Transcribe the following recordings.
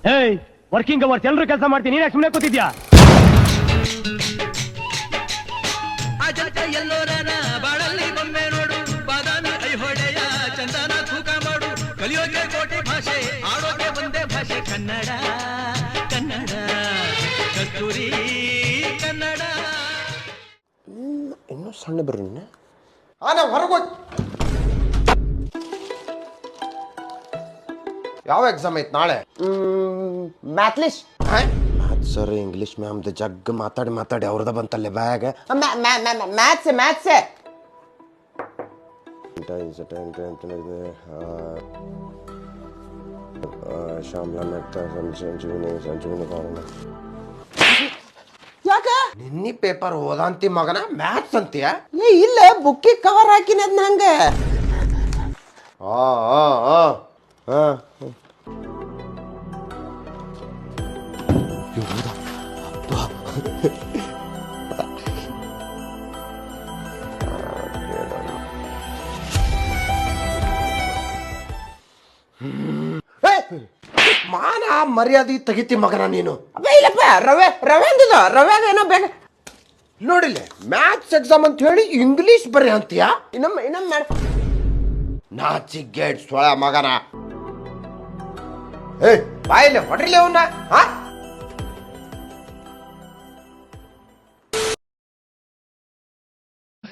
ಏಯ್ working hours ಎಲ್ರು ಕೆಲಸ ಮಾಡ್ತೀನಿ, ನೀನ್ ಸುಮ್ಮನೆ ಕೂತಿದ್ಯಾ? ಎಲ್ಲೋರನ ಬಾಳಲ್ಲಿ ಬೊಮ್ಮೆ ನೋಡು, ಬಾದಾಮಿ ಐಹೊಳೆಯ ಚಂದನ ತೂಕ ಮಾಡು, ಕಲಿಯೋಕೆ ಕೋಟಿ ಭಾಷೆ, ಆಡೋಕೆ ಒಂದೇ ಭಾಷೆ ಕನ್ನಡ ಕನ್ನಡ ಕಸ್ತೂರಿ ಕನ್ನಡ. ಇನ್ನೂ ಸಣ್ಣ ಬರ್ರಿ ನಾ ಹೊರಗೆ ಯಾವ ಎಕ್ಸಾಮ್ ಐತ್ ನಾಳೆ? ಮ್ಯಾಥ್ಲಿಸ್ಟ್ ಮ್ಯಾಥ್ಸ್ ಸರ್ ಇಂಗ್ಲಿಷ್ ಮ್ಯಾಮ್ದು ಜಗ್ ಮಾತಾಡಿ ಮಾತಾಡಿ ಅವ್ರದ ಬಂತಲ್ಲೇ ಬ್ಯಾಗ. ಮ್ಯಾಥ್ಸ್ ಶ್ಯಾಮ್ಲಾ ಮೆಹ್ತಾ ಸಂಜೀವಿನಿ ಕಾರಣ ಯಾಕ ನಿನ್ನಿ ಪೇಪರ್ ಓದಂತಿ ಮಗನ ಮ್ಯಾಥ್ಸ್ ಅಂತೀಯ? ಇಲ್ಲ ಬುಕ್ಕಿಗೆ ಕವರ್ ಹಾಕಿನದ್ ನಂಗ. ಮಾನ ಮರ್ಯಾದೆ ತೆಗಿತಿ ಮಗನ ನೀನು. ಇಲ್ಲಪ್ಪ ರವ್ಯಾಗ ಏನೋ ಬೇಗ ನೋಡಿಲ್ಲ, ಮ್ಯಾಥ್ಸ್ ಎಕ್ಸಾಮ್ ಅಂತ ಹೇಳಿ ಇಂಗ್ಲಿಷ್ ಬರೀ ಅಂತೀಯ? ಇನ್ನೊಮ್ಮೆ ನಾಚಿಗೇಡ್ ಸೊಳ ಮಗನ. ಬಾಯಿಲ್ಲ ಹೊಡ್ರಿಲ್ಲ ಅವನ್ನ.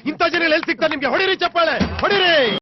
ಇಂಥ ಜನ ಎಲ್ಲಿ ಸಿಗ್ತಾರೆ ನಿಮ್ಗೆ? ಹೊಡಿರಿ ಚಪ್ಪಾಳೆ ಹೊಡಿರಿ.